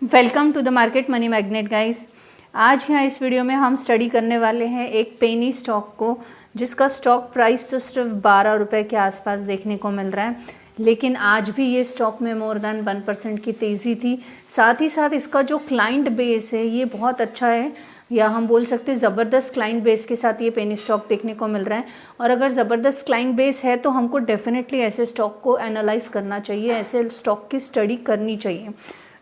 Welcome to the market money magnet guys. आज यहाँ इस वीडियो में हम स्टडी करने वाले हैं एक पेनी स्टॉक को, जिसका स्टॉक प्राइस तो सिर्फ 12 रुपये के आसपास देखने को मिल रहा है, लेकिन आज भी ये स्टॉक में मोर देन 1% की तेज़ी थी। साथ ही साथ इसका जो क्लाइंट बेस है ये बहुत अच्छा है, या हम बोल सकते हैं ज़बरदस्त क्लाइंट बेस के साथ ये पेनी स्टॉक देखने को मिल रहा है। और अगर ज़बरदस्त क्लाइंट बेस है तो हमको डेफिनेटली ऐसे स्टॉक को एनालाइज करना चाहिए, ऐसे स्टॉक की स्टडी करनी चाहिए।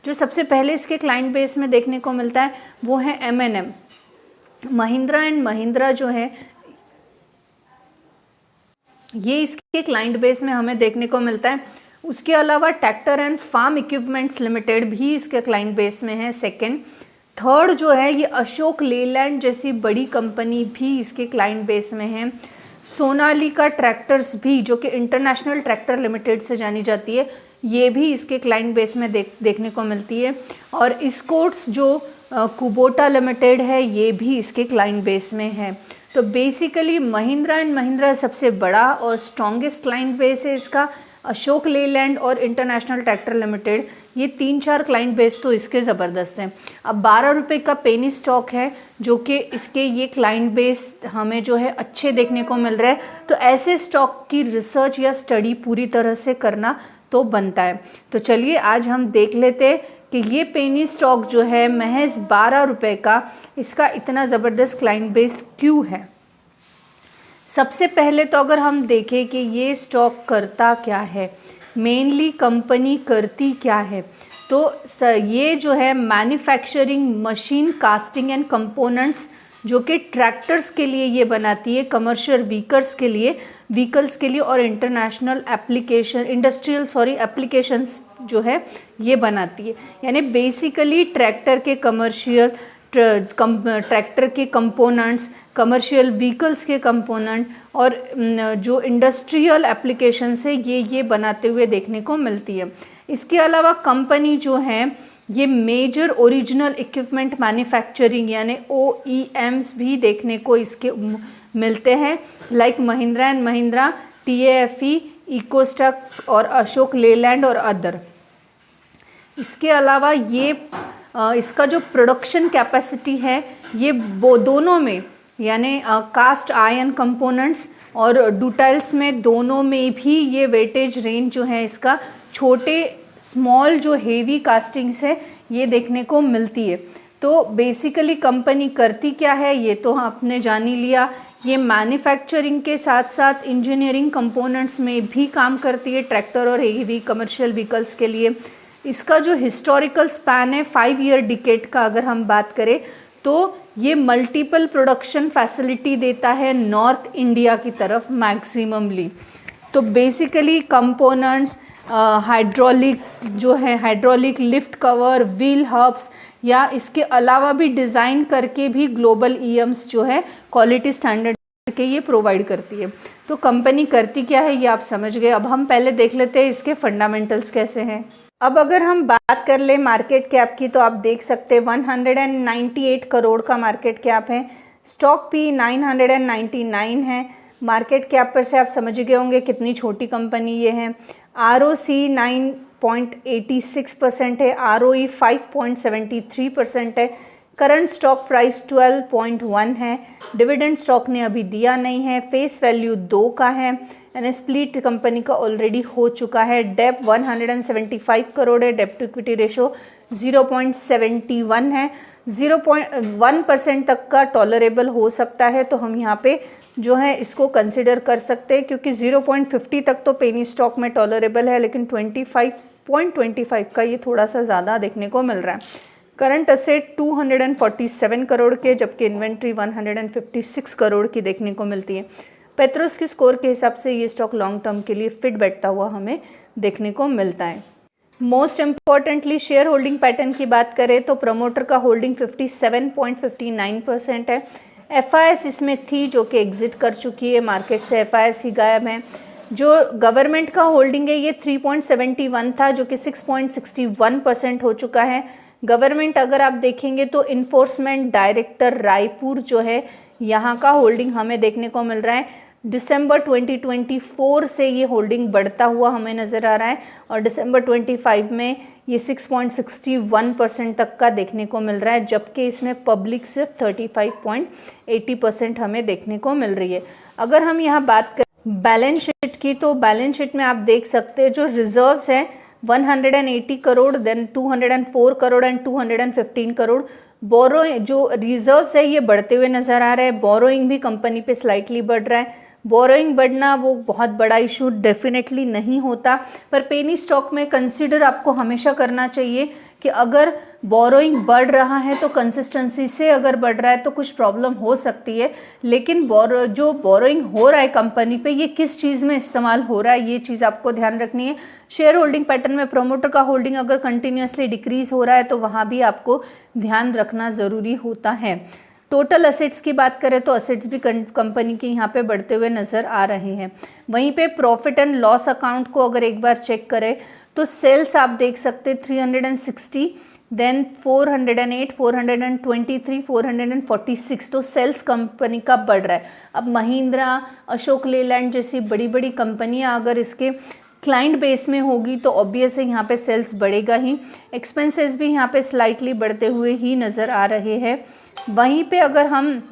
जो सबसे पहले इसके क्लाइंट बेस में देखने को मिलता है वो है M&M, महिंद्रा एंड महिंद्रा जो है ये इसके क्लाइंट बेस में हमें देखने को मिलता है। उसके अलावा tractor and farm equipments limited भी इसके क्लाइंट बेस में है सेकंड। थर्ड जो है ये अशोक लेलैंड जैसी बड़ी कंपनी भी इसके क्लाइंट बेस में है। सोनालिका ट्रैक्टर्स भी, जो कि इंटरनेशनल ट्रैक्टर लिमिटेड से जानी जाती है, ये भी इसके क्लाइंट बेस में देखने को मिलती है। और इस्कोट्स जो कुबोटा लिमिटेड है ये भी इसके क्लाइंट बेस में है। तो बेसिकली महिंद्रा एंड महिंद्रा सबसे बड़ा और स्ट्रॉन्गेस्ट क्लाइंट बेस है इसका। अशोक लेलैंड और इंटरनेशनल ट्रैक्टर लिमिटेड, ये 3-4 क्लाइंट बेस तो इसके ज़बरदस्त हैं। अब 12 रुपये का पेनी स्टॉक है, जो कि इसके ये क्लाइंट बेस हमें जो है अच्छे देखने को मिल रहे हैं। तो ऐसे स्टॉक की रिसर्च या स्टडी पूरी तरह से करना तो बनता है। तो चलिए आज हम देख लेते हैं कि ये पेनी स्टॉक जो है महज 12 रुपये का, इसका इतना ज़बरदस्त क्लाइंट बेस क्यों है। सबसे पहले तो अगर हम देखें कि ये स्टॉक करता क्या है, मेनली कंपनी करती क्या है, तो ये जो है manufacturing machine casting and components जो कि ट्रैक्टर्स के लिए ये बनाती है, कमर्शियल व्हीकल्स के लिए और इंटरनेशनल इंडस्ट्रियल एप्लीकेशंस जो है ये बनाती है। यानी बेसिकली ट्रैक्टर के कंपोनेंट्स, कमर्शियल व्हीकल्स के कंपोनेंट और जो इंडस्ट्रियल एप्लीकेशन से ये बनाते हुए देखने को मिलती है। इसके अलावा कंपनी जो है ये मेजर ओरिजिनल इक्विपमेंट मैन्युफैक्चरिंग यानी OEMs भी देखने को इसके मिलते हैं, like Mahindra and Mahindra, TAFE, इकोस्टक और अशोक लेलैंड और अदर। इसके अलावा ये इसका जो प्रोडक्शन कैपेसिटी है ये वो दोनों में, यानी कास्ट आयरन कंपोनेंट्स और डुटाइल्स में, दोनों में भी ये वेटेज रेंज जो है इसका छोटे स्मॉल जो हेवी कास्टिंग्स है ये देखने को मिलती है। तो बेसिकली कंपनी करती क्या है ये तो आपने जान ही लिया। ये मैन्युफैक्चरिंग के साथ साथ इंजीनियरिंग कंपोनेंट्स में भी काम करती है, ट्रैक्टर और हेवी कमर्शियल व्हीकल्स के लिए। इसका जो हिस्टोरिकल स्पैन है 5 ईयर डिकेड का, अगर हम बात करें तो ये मल्टीपल प्रोडक्शन फैसिलिटी देता है नॉर्थ इंडिया की तरफ मैक्सिममली। तो basically components hydraulic lift cover, wheel hubs या इसके अलावा भी डिज़ाइन करके भी ग्लोबल EMs जो है क्वालिटी स्टैंडर्ड के ये प्रोवाइड करती है। तो कंपनी करती क्या है ये आप समझ गए। अब हम पहले देख लेते हैं इसके फंडामेंटल्स कैसे हैं। अब अगर हम बात कर ले मार्केट कैप की तो आप देख सकते हैं 198 करोड़ का मार्केट कैप है। स्टॉक P 999 है। मार्केट कैप पर से आप समझ गए होंगे कितनी छोटी कंपनी ये है। ROC 9.86% है, ROE 5.73% है। करंट स्टॉक प्राइस 12.1 है। डिविडेंड स्टॉक ने अभी दिया नहीं है। फेस वैल्यू 2 का है। यानी स्प्लिट कंपनी का ऑलरेडी हो चुका है। डेप 175 करोड़ है। डेप टू इक्विटी रेशो 0.71 है। 0.1% तक का टॉलरेबल हो सकता है, तो हम यहाँ पे जो है इसको कंसिडर कर सकते हैं, क्योंकि 0.50 तक तो पेनी स्टॉक में टॉलरेबल है, लेकिन 25.25 का ये थोड़ा सा ज़्यादा देखने को मिल रहा है। करंट असेट 247 करोड़ के, जबकि इन्वेंट्री 156 करोड़ की देखने को मिलती है। पेट्रोस की स्कोर के हिसाब से ये स्टॉक लॉन्ग टर्म के लिए फिट बैठता हुआ हमें देखने को मिलता है। Most importantly share holding pattern की बात करें तो प्रमोटर का होल्डिंग 57.59% है। FIS इसमें थी जो कि एग्जिट कर चुकी है, मार्केट से FIS ही गायब है। जो गवर्नमेंट का होल्डिंग है ये 3.71 था, जो कि 6.61% हो चुका है। गवर्नमेंट अगर आप देखेंगे तो इन्फोर्समेंट डायरेक्टर रायपुर जो है यहाँ का होल्डिंग हमें देखने को मिल रहा है दिसंबर 2024 से ये होल्डिंग बढ़ता हुआ हमें नज़र आ रहा है और दिसंबर 25 में ये 6.61% तक का देखने को मिल रहा है, जबकि इसमें पब्लिक सिर्फ 35.80% हमें देखने को मिल रही है। अगर हम यहाँ बात करें बैलेंस शीट की, तो बैलेंस शीट में आप देख सकते हैं जो रिजर्व्स हैं 180 करोड़, देन 204 करोड़ एंड 215 करोड़। बोरो जो रिजर्व्स है ये बढ़ते हुए नज़र आ रहे हैं, बोरोइंग भी कंपनी पे स्लाइटली बढ़ रहा है। बोरोइंग बढ़ना वो बहुत बड़ा इशू डेफिनेटली नहीं होता, पर पेनी स्टॉक में कंसिडर आपको हमेशा करना चाहिए कि अगर बोरोइंग बढ़ रहा है तो कंसिस्टेंसी से अगर बढ़ रहा है तो कुछ प्रॉब्लम हो सकती है, लेकिन जो बोरोइंग हो रहा है कंपनी पे ये किस चीज़ में इस्तेमाल हो रहा है ये चीज़ आपको ध्यान रखनी है। शेयर होल्डिंग पैटर्न में प्रमोटर का होल्डिंग अगर कंटिन्यूसली डिक्रीज हो रहा है तो वहाँ भी आपको ध्यान रखना ज़रूरी होता है। टोटल असेट्स की बात करें तो असेट्स भी कंपनी के यहाँ पे बढ़ते हुए नज़र आ रहे हैं। वहीं पे प्रॉफिट एंड लॉस अकाउंट को अगर एक बार चेक करें तो सेल्स आप देख सकते हैं 360, देन 408, 423, 446, तो सेल्स कंपनी का बढ़ रहा है। अब महिंद्रा, अशोक लेलैंड जैसी बड़ी बड़ी कंपनियां अगर इसके क्लाइंट बेस में होगी तो ऑब्वियस है यहाँ पे सेल्स बढ़ेगा ही। एक्सपेंसेस भी यहाँ पे स्लाइटली बढ़ते हुए ही नज़र आ रहे हैं। वहीं पे अगर हम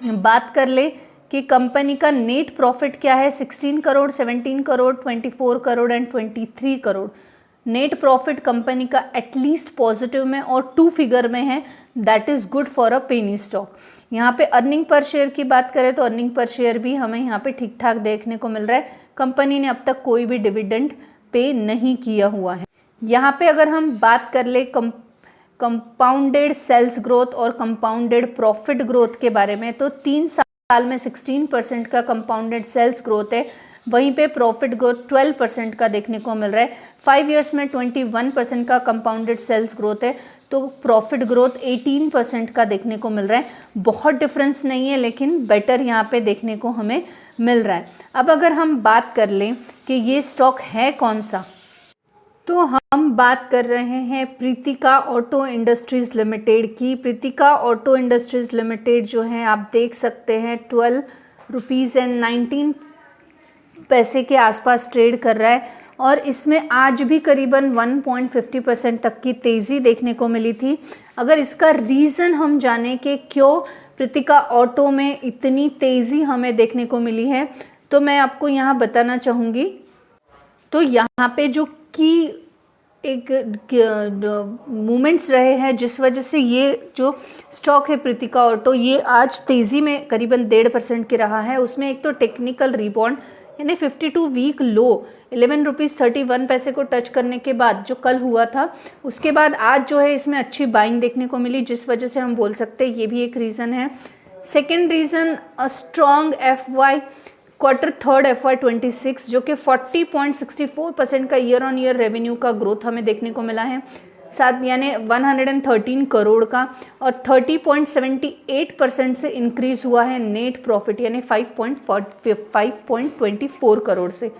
बात कर ले कि कंपनी का नेट प्रॉफिट क्या है, 16 crore, 17 crore, 24 crore and 23 crore net profit company का एटलीस्ट पॉजिटिव में और 2 फिगर में है। That is good for a penny stock. यहाँ पे अर्निंग पर शेयर की बात करें तो अर्निंग पर शेयर भी हमें यहाँ पे ठीक ठाक देखने को मिल रहा है। कंपनी ने अब तक कोई भी डिविडेंड पे नहीं किया हुआ है। यहाँ पे अगर हम बात कर ले कंपाउंडेड सेल्स ग्रोथ और कंपाउंडेड प्रॉफिट ग्रोथ के बारे में, तो 3 साल में 16% का कंपाउंडेड सेल्स ग्रोथ है, वहीं पे प्रॉफिट ग्रोथ 12% का देखने को मिल रहा है। 5 इयर्स में 21% का कंपाउंडेड सेल्स ग्रोथ है, तो प्रॉफिट ग्रोथ 18% का देखने को मिल रहा है। बहुत डिफरेंस नहीं है, लेकिन बेटर यहाँ पे देखने को हमें मिल रहा है। अब अगर हम बात कर लें कि ये स्टॉक है कौन सा, तो हम बात कर रहे हैं प्रीतिका ऑटो इंडस्ट्रीज़ लिमिटेड की। प्रीतिका ऑटो इंडस्ट्रीज़ लिमिटेड जो है आप देख सकते हैं 12 रुपीज़ के आसपास ट्रेड कर रहा है और इसमें आज भी करीबन 1.50% तक की तेज़ी देखने को मिली थी। अगर इसका रीज़न हम जाने कि क्यों प्रीतिका ऑटो में इतनी तेज़ी हमें देखने को मिली है, तो मैं आपको यहाँ बताना चाहूँगी। तो यहाँ पे जो की एक मूवमेंट्स रहे हैं जिस वजह से ये जो स्टॉक है प्रीतिका ऑटो ये आज तेज़ी में करीबन 1.5% के रहा है। उसमें एक तो टेक्निकल रिबाउंड यानी 52 वीक लो 11 रुपीज़ 31 पैसे को टच करने के बाद जो कल हुआ था, उसके बाद आज जो है इसमें अच्छी बाइंग देखने को मिली, जिस वजह से हम बोल सकते हैं ये भी एक रीज़न है। Second reason a strong quarter third FY26 जो कि 40.64% का ईयर ऑन ईयर रेवेन्यू का ग्रोथ हमें देखने को मिला है, साथ यानी 113 करोड़ का, और 30.78% से इंक्रीज हुआ है नेट प्रॉफिट यानी 5.24 करोड़ से।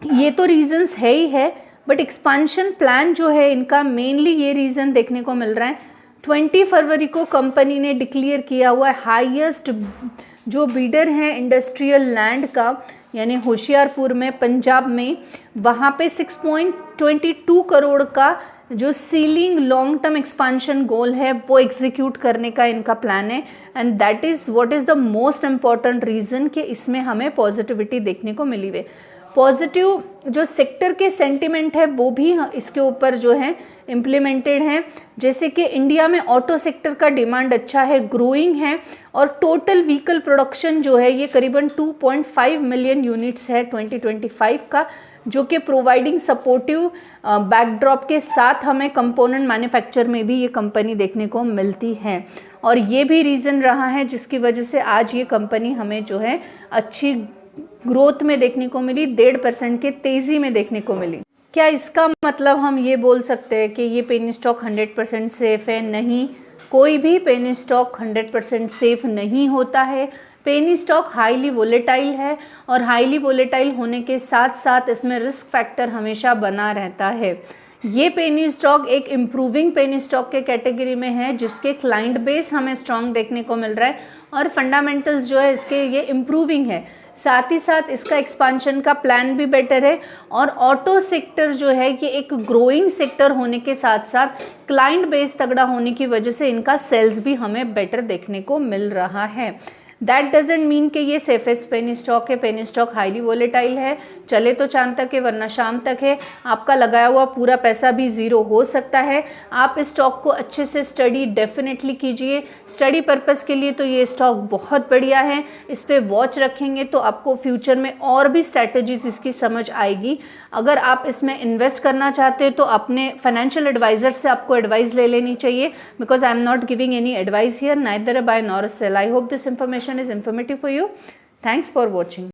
ये तो रीजंस है ही है, बट एक्सपांशन प्लान जो है इनका मेनली ये रीज़न देखने को मिल रहा है। 20 फरवरी को कंपनी ने डिक्लेयर किया हुआ है हाईएस्ट जो बीडर है इंडस्ट्रियल लैंड का यानी होशियारपुर में पंजाब में, वहाँ पे 6.22 करोड़ का जो सीलिंग लॉन्ग टर्म एक्सपांशन गोल है वो एग्जीक्यूट करने का इनका प्लान है। And that is what is the most important reason कि इसमें हमें पॉजिटिविटी देखने को मिली हुई। पॉजिटिव जो सेक्टर के सेंटिमेंट है वो भी इसके ऊपर जो है इम्प्लीमेंटेड हैं, जैसे कि इंडिया में ऑटो सेक्टर का डिमांड अच्छा है, ग्रोइंग है, और टोटल व्हीकल प्रोडक्शन जो है ये करीबन 2.5 मिलियन यूनिट्स है 2025 का, जो कि प्रोवाइडिंग सपोर्टिव बैकड्रॉप के साथ हमें कंपोनेंट मैन्युफैक्चर में भी ये कंपनी देखने को मिलती है। और ये भी रीज़न रहा है जिसकी वजह से आज ये कंपनी हमें जो है अच्छी ग्रोथ में देखने को मिली, 1.5% के तेज़ी में देखने को मिली। क्या इसका मतलब हम ये बोल सकते हैं कि ये पेनी स्टॉक 100% सेफ़ है? नहीं, कोई भी पेनी स्टॉक 100% सेफ़ नहीं होता है। पेनी स्टॉक हाईली वोलेटाइल है और हाईली वोलेटाइल होने के साथ साथ इसमें रिस्क फैक्टर हमेशा बना रहता है। ये पेनी स्टॉक एक इम्प्रूविंग पेनी स्टॉक के कैटेगरी में है जिसके क्लाइंट बेस हमें स्ट्रॉन्ग देखने को मिल रहा है और फंडामेंटल्स जो है इसके ये इम्प्रूविंग है, साथ ही साथ इसका एक्सपांशन का प्लान भी बेटर है। और ऑटो सेक्टर जो है ये एक ग्रोइंग सेक्टर होने के साथ साथ क्लाइंट बेस तगड़ा होने की वजह से इनका सेल्स भी हमें बेटर देखने को मिल रहा है। दैट डजेंट मीन कि ये सेफेस्ट पेनी स्टॉक है। पेनी स्टॉक हाईली वोलेटाइल है, चले तो चांद तक है वरना शाम तक है। आपका लगाया हुआ पूरा पैसा भी ज़ीरो हो सकता है। आप इस स्टॉक को अच्छे से स्टडी डेफिनेटली कीजिए। स्टडी पर्पस के लिए तो ये स्टॉक बहुत बढ़िया है, इस पर वॉच रखेंगे तो आपको फ्यूचर में और भी स्ट्रैटेजीज इसकी समझ आएगी। अगर आप इसमें इन्वेस्ट करना चाहते हैं तो अपने फाइनेंशियल एडवाइजर से आपको एडवाइस ले लेनी चाहिए, because I am not giving any advice here, neither a buy nor a sell. I hope this information is informative for you. Thanks for watching.